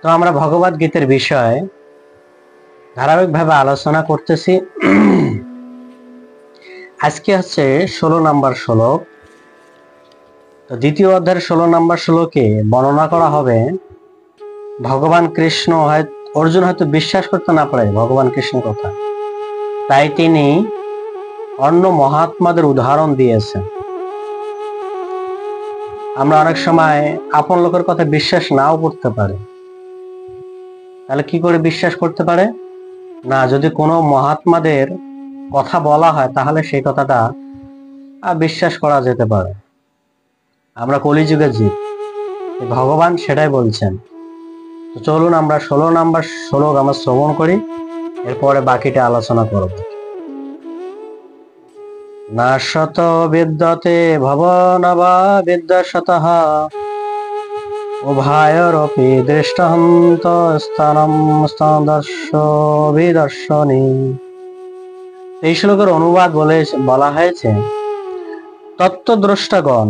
তো আমরা ভগবদ গীতার বিষয়ে ধারাবাহিকভাবে আলোচনা করতেছি। আজকে হচ্ছে 16 নম্বর শ্লোক। তো দ্বিতীয় অধ্যায়ের 16 নম্বর শ্লোকে বর্ণনা করা হবে ভগবান কৃষ্ণ অর্জুন হয়তো বিশ্বাস করতে না পারে ভগবান কৃষ্ণের কথা, তাই তিনি অন্য মহাত্মাদের উদাহরণ দিয়েছেন। আমরা অনেক সময় আপন লোকের কথা বিশ্বাস নাও করতে পারি, তাহলে কি করে বিশ্বাস করতে পারে না, যদি কোনো মহাত্মাদের কথা বলা হয় তাহলে সেই কথাটা বিশ্বাস করা যেতে পারে। আমরা কলিযুগে জীব, ভগবান সেটাই বলছেন। তো চলুন আমরা 16 নম্বর শ্লোক আমরা শ্রবণ করি, এরপরে বাকিটা আলোচনা করব। নাশত বিদ্যতে ভবনবা বিদ্যাশতঃ উভয়োরপি দৃষ্টান্ত স্থানম বিদর্শনী। এই শ্লোকের অনুবাদ বলা হয়েছে, তত্ত্বদ্রষ্টাগণ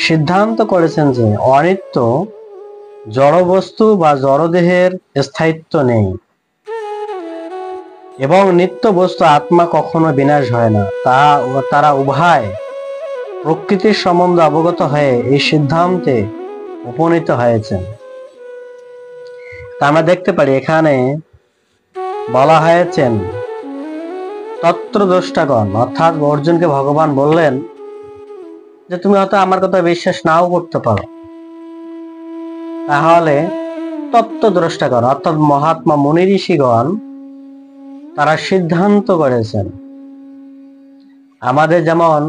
সিদ্ধান্ত করেছেন যে অনিত্য জড়বস্তু বা জড়দেহের স্থায়িত্ব নেই এবং নিত্য বস্তু আত্মা কখনো বিনাশ হয় না। তারা উভয় প্রকৃতির সম্বন্ধে অবগত হয়ে এই সিদ্ধান্তে উপনীত হয়েছেন। তা আমরা দেখতে পারি এখানে বলা হয়েছেন তত্ত্বদ্রষ্টাগণ, অর্থাৎ অর্জুনকে ভগবান বললেন যে তুমি হয়তো আমার কথা বিশ্বাস নাও করতে পারো, তাহলে তত্ত্বদ্রষ্টাগণ অর্থাৎ মহাত্মা মুনি ঋষিগণ তারা সিদ্ধান্ত করেছেন। আমাদের যেমন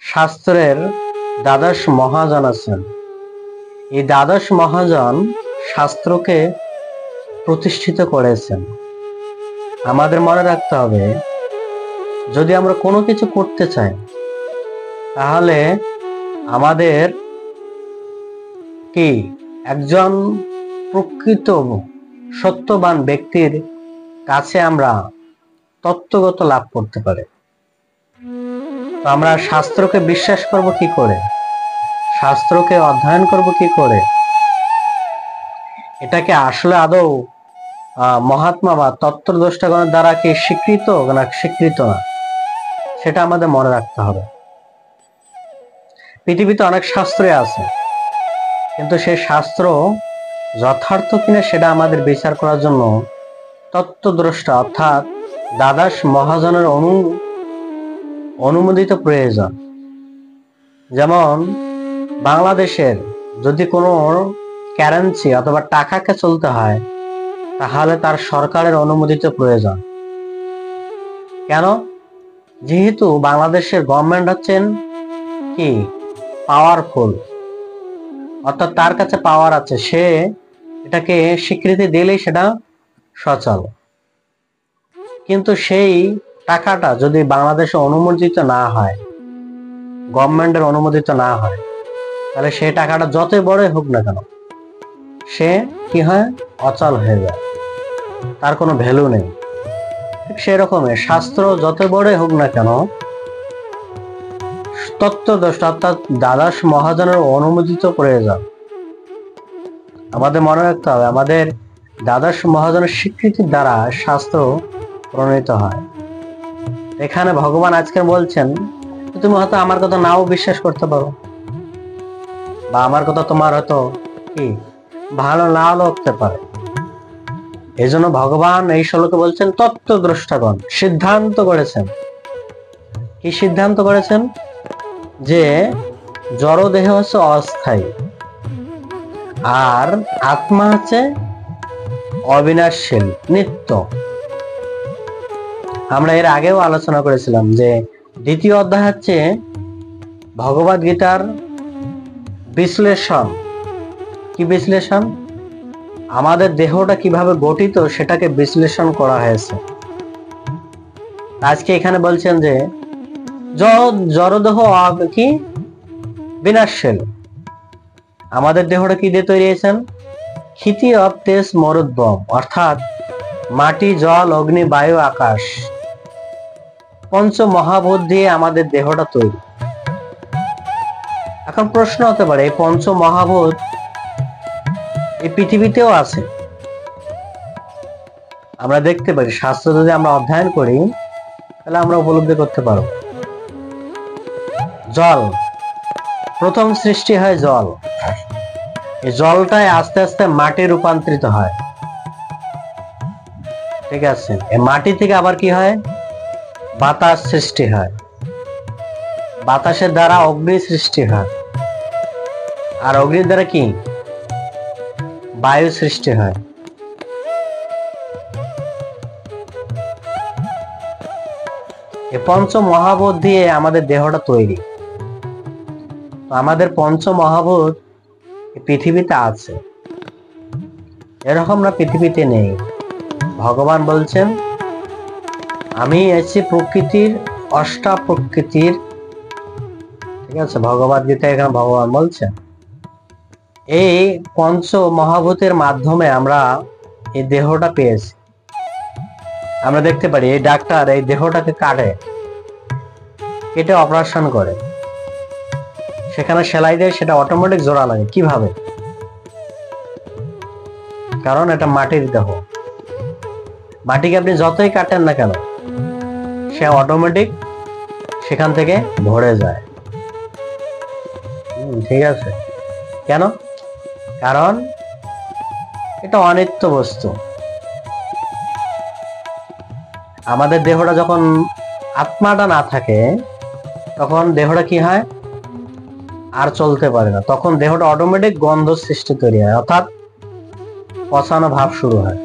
শাস্ত্রের দ্বাদশ মহাজন আছেন, এই দ্বাদশ মহাজন শাস্ত্রকে প্রতিষ্ঠিত করেছেন। আমাদের মনে রাখতে হবে, যদি আমরা কোনো কিছু করতে চাই তাহলে আমাদের কি একজন প্রকৃত সত্যবান ব্যক্তির কাছে আমরা তত্ত্বগত লাভ করতে পারি। তো আমরা শাস্ত্রকে বিশ্বাস করব কি করে, শাস্ত্রকে অধ্যয়ন করব কি করে, এটাকে আসলে আদৌ মহাত্মা বা তত্ত্বদ্রষ্টাগণের দ্বারা কি স্বীকৃত না স্বীকৃত না, সেটা আমাদের মনে রাখতে হবে। পৃথিবীতে অনেক শাস্ত্রে আছে, কিন্তু সেই শাস্ত্র যথার্থ কিনা সেটা আমাদের বিচার করার জন্য তত্ত্বদ্রষ্টা অর্থাৎ দ্বাদশ মহাজনের অনুমোদিত প্রয়োজন। যেমন বাংলাদেশের যদি কোনো কারেন্সি অথবা টাকাকে চলতে হয় তাহলে তার সরকারের অনুমোদিত প্রয়োজন। কেন? যেহেতু বাংলাদেশের গভর্নমেন্ট হচ্ছেন কি পাওয়ারফুল, অর্থাৎ তার কাছে পাওয়ার আছে, সে এটাকে স্বীকৃতি দিলেই সেটা সচল। কিন্তু সেই টাকাটা যদি বাংলাদেশে অনুমোদিত না হয়, গভর্নমেন্টের অনুমোদিত না হয়, তাহলে সেই টাকাটা যতই বড়ই হোক না কেন সে কি হয়, অচল হয়ে যায়, তার কোনো ভ্যালু নেই। ঠিক সেরকমই শাস্ত্র যত বড়ই হোক না কেন, তত্ত্বদ্রষ্টা অর্থাৎ দ্বাদশ মহাজনের অনুমোদিত প্রয়োজন। আমাদের মনে রাখতে হবে, আমাদের দ্বাদশ মহাজনের স্বীকৃতির দ্বারা শাস্ত্র প্রণীত হয়। এখানে ভগবান আজকে বলছেন তুমি হয়তো আমার কথা নাও বিশ্বাস করতে পারো, বা আমার কথা তোমার হয়তো কি ভালো নাও লাগতে পারে। এই জন্য ভগবান এই শ্লোকে বলছেন তত্ত্বদ্রষ্টাগণ সিদ্ধান্ত করেছেন। কি সিদ্ধান্ত করেছেন? যে জড়দেহ হচ্ছে অস্থায়ী আর আত্মা হচ্ছে অবিনাশশীল, নিত্য। আমরা এর আগেও আলোচনা করেছিলাম যে দ্বিতীয় অধ্যায় হচ্ছে ভগবদ গীতার বিশ্লেষণ। কি বিশ্লেষণ? আমাদের দেহটা কিভাবে গঠিত সেটাকে বিশ্লেষণ করা হয়েছে। আজকে এখানে বলছেন যে জড়দেহ কি বিনাশশীল। আমাদের দেহটা কি দিয়ে তৈরি হয়েছেন? ক্ষিতি অব তেজ মরুদ্ভম, অর্থাৎ মাটি জল অগ্নি বায়ু আকাশ, পঞ্চ মহাভূত দিয়ে আমাদের দেহটা তৈরি। এখন প্রশ্ন হতে পারে এই পঞ্চ মহাভূত এই পৃথিবীতেও আছে। আমরা দেখতে পারি, শাস্ত্র যদি আমরা অধ্যয়ন করি তাহলে আমরা উপলব্ধি করতে পারবো। জল, প্রথম সৃষ্টি হয় জল। এই জলটাই আস্তে আস্তে মাটি রূপান্তরিত হয়। ঠিক আছে, এই মাটি থেকে আবার কি হয়? বাতাস সৃষ্টি হয়। বাতাসের দ্বারা অগ্নি সৃষ্টি হয়। আর অগ্নির দ্বারা কি? বায়ু সৃষ্টি হয়। এই পঞ্চ মহাভূত দিয়ে আমাদের দেহটা তৈরি। আমাদের পঞ্চ মহাভূত পৃথিবীতে আছে, এরকম না পৃথিবীতে নেই। ভগবান বলছেন, আমি এসেছি প্রকৃতির, অষ্টা প্রকৃতির। ঠিক আছে, ভগবদ গীতা এখানে ভগবান বলছেন এই পঞ্চ মহাভূতের মাধ্যমে আমরা এই দেহটা পেয়েছি। আমরা দেখতে পারি এই ডাক্তার এই দেহটাকে কেটে অপারেশন করে, সেখানে সেলাই দেয়, সেটা অটোমেটিক জোড়া লাগে। কিভাবে? কারণ এটা মাটির দেহ। মাটিকে আপনি যতই কাটেন না কেন, সে অটোমেটিক সেখান থেকে ভরে যায়। ঠিক আছে, কেন? কারণ এটা অনিত্য বস্তু। আমাদের দেহটা যখন আত্মাটা না থাকে, তখন দেহটা কি হয়? আর চলতে পারে না। তখন দেহটা অটোমেটিক গন্ধ সৃষ্টি তৈরি হয়, অর্থাৎ পচানো ভাব শুরু হয়।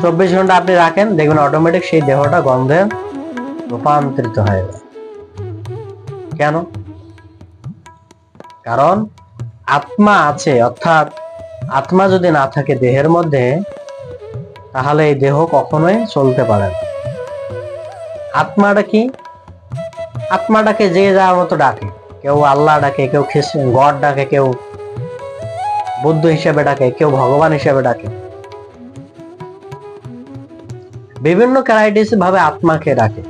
24 ঘন্টা আপনি রাখেন, দেখবেন অটোমেটিক সেই দেহটা গন্ধে রূপান্তরিত হয়ে যায়। কেন? কারণ আত্মা আছে, অর্থাৎ আত্মা যদি না থাকে দেহের মধ্যে, তাহলে এই দেহ কখনোই চলতে পারে না। আত্মাটা কি? আত্মাটাকে যে যার মতো ডাকে, কেউ আল্লাহ ডাকে, কেউ গড ডাকে, কেউ বুদ্ধ হিসেবে ডাকে, কেউ ভগবান হিসেবে ডাকে। বিভিন্ন ক্যারাইটিস ভাবে আত্মাকে ডাকে।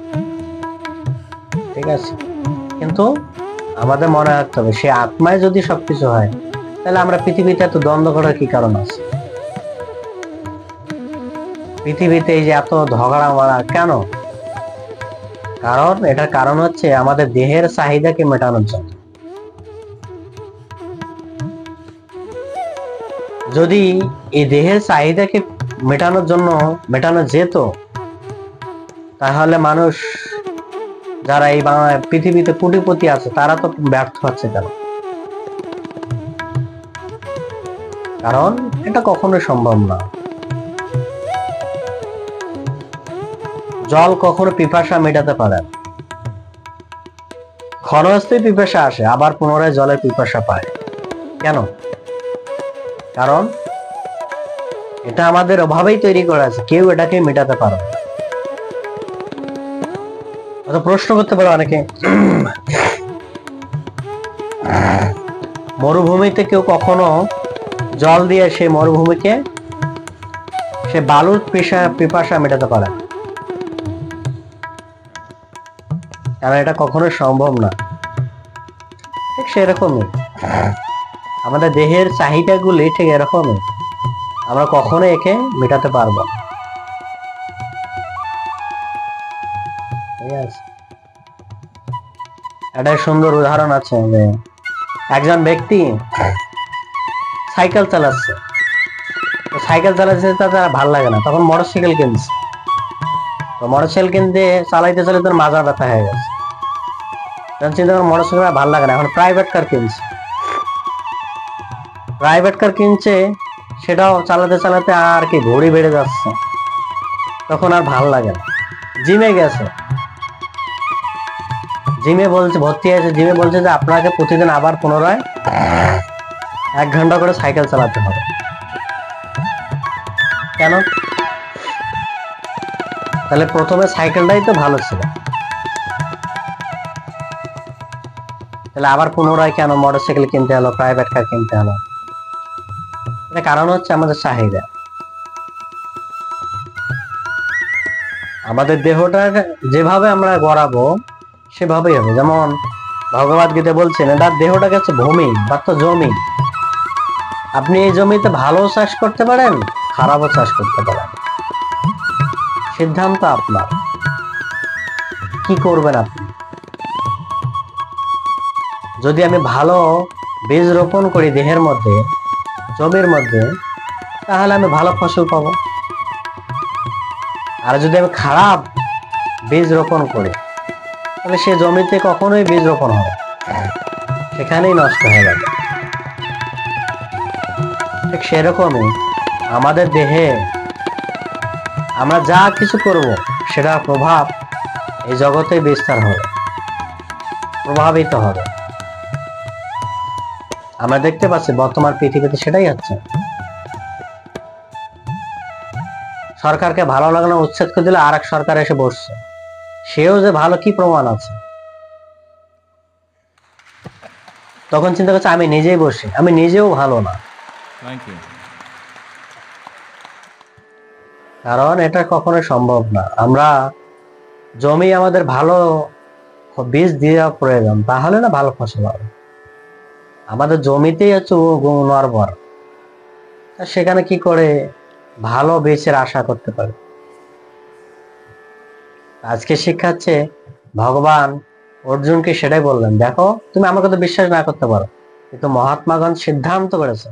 ঠিক আছে, কিন্তু আমাদের মনে রাখতে হবে, সে আত্মায় যদি সবকিছু হয়, তাহলে আমরা পৃথিবীতে এত দ্বন্দ্ব করার কি কারণ আছে? পৃথিবীতে এই যে এত ঝগড়া মারা কেন? কারণ এটার কারণ হচ্ছে আমাদের দেহের চাহিদাকে মেটানোর জন্য। যদি এই দেহের চাহিদাকে মেটানো যেত, তাহলে মানুষ যারা এই পৃথিবীতে কোটিপতি আছে, তারা তো ব্যর্থ হচ্ছে কেন? কারণ এটা কখনোই সম্ভব না। জল কখনো পিপাসা মেটাতে পারে না। ক্ষণস্থায়ী পিপাসা আসে, আবার পুনরায় জলের পিপাসা পায়। কেন? কারণ এটা আমাদের অভাবেই তৈরি করা আছে, কেউ এটাকে মেটাতে পারে না। প্রশ্ন করতে পারে অনেকে, মরুভূমিতে কেউ কখনো জল দিয়ে সেই মরুভূমিকে সে বালুর পিপাসা মেটাতে পারে, কারণ এটা কখনোই সম্ভব না। ঠিক সেরকমই আমাদের দেহের চাহিদাগুলি ঠিক এরকমই, আমরা কখনো একে মেটাতে পারবো না। একটা সুন্দর উদাহরণ আছে যে একজন ব্যক্তি সাইকেল চালাচ্ছে, তার ভালো লাগে না, তখন মোটরসাইকেল কিনছে। তো মোটরসাইকেল কিনতে চালাইতে তার মাজা ব্যথা হয়ে গেছে। চিন্তা করে মোটরসাইকেল ভালো লাগে না, এখন প্রাইভেট কার কিনছে, সেটাও চালাতে চালাতে আর কি ঘড়ি বেড়ে যাচ্ছে, তখন আর ভাল লাগে না। জিমে গেছে, ভর্তি হয়েছে, জিমে বলছে যে আপনাকে প্রতিদিন আবার পুনরায় 1 ঘন্টা করে সাইকেল চালাতে হবে। কেন? তাহলে প্রথমে সাইকেলটাই তো ভালো ছিল, তাহলে আবার পুনরায় কেন মোটরসাইকেল কিনতে হলো, প্রাইভেট কার কিনতে হলো? এটা কারণ হচ্ছে আমাদের চাহিদা। আমাদের দেহটা যেভাবে আমরা গড়াবো সেভাবেই হবে। যেমন ভগবদ গীতা বলছেন এটার দেহটা গেছে ভূমি বা তো জমি। আপনি এই জমিতে ভালো চাষ করতে পারেন, খারাপও চাষ করতে পারেন, সিদ্ধান্ত আপনার, কি করবেন আপনি। যদি আমি ভালো বীজ রোপণ করি দেহের মধ্যে, জমির মধ্যে, তাহলে আমি ভালো ফসল পাবো। আর যদি আমি খারাপ বীজ রোপণ করি, তাহলে সে জমিতে কখনোই বীজ রোপণ হবে, সেখানেই নষ্ট হয়ে যাবে। ঠিক সেরকমই আমাদের দেহে আমরা যা কিছু করব, সেটার প্রভাব এই জগতে বিস্তার হবে, প্রভাবিত হবে। আমরা দেখতে পাচ্ছি বর্তমান পৃথিবীতে সেটাই হচ্ছে। সরকারকে ভালো লাগানো উচ্ছেদ করে দিলে আর এক সরকার এসে বসছে, সেও যে ভালো কি প্রমাণ আছে? তখন চিন্তা করছে আমি নিজেই বসি, আমি নিজেও ভালো না। কারণ এটা কখনো সম্ভব না। আমরা জমি আমাদের ভালো বীজ দেওয়া প্রয়োজন, তাহলে না ভালো ফসল হবে। আমাদের জমিতেই হচ্ছে উর্বর, সেখানে কি করে ভালো বীজের আশা করতে পারে? আজকে শিক্ষাচ্ছে ভগবান অর্জুনকে সেটাই বললেন, দেখো তুমি আমাকে তো বিশ্বাস না করতে পারো, কিন্তু মহাত্মাগণ সিদ্ধান্ত করেছে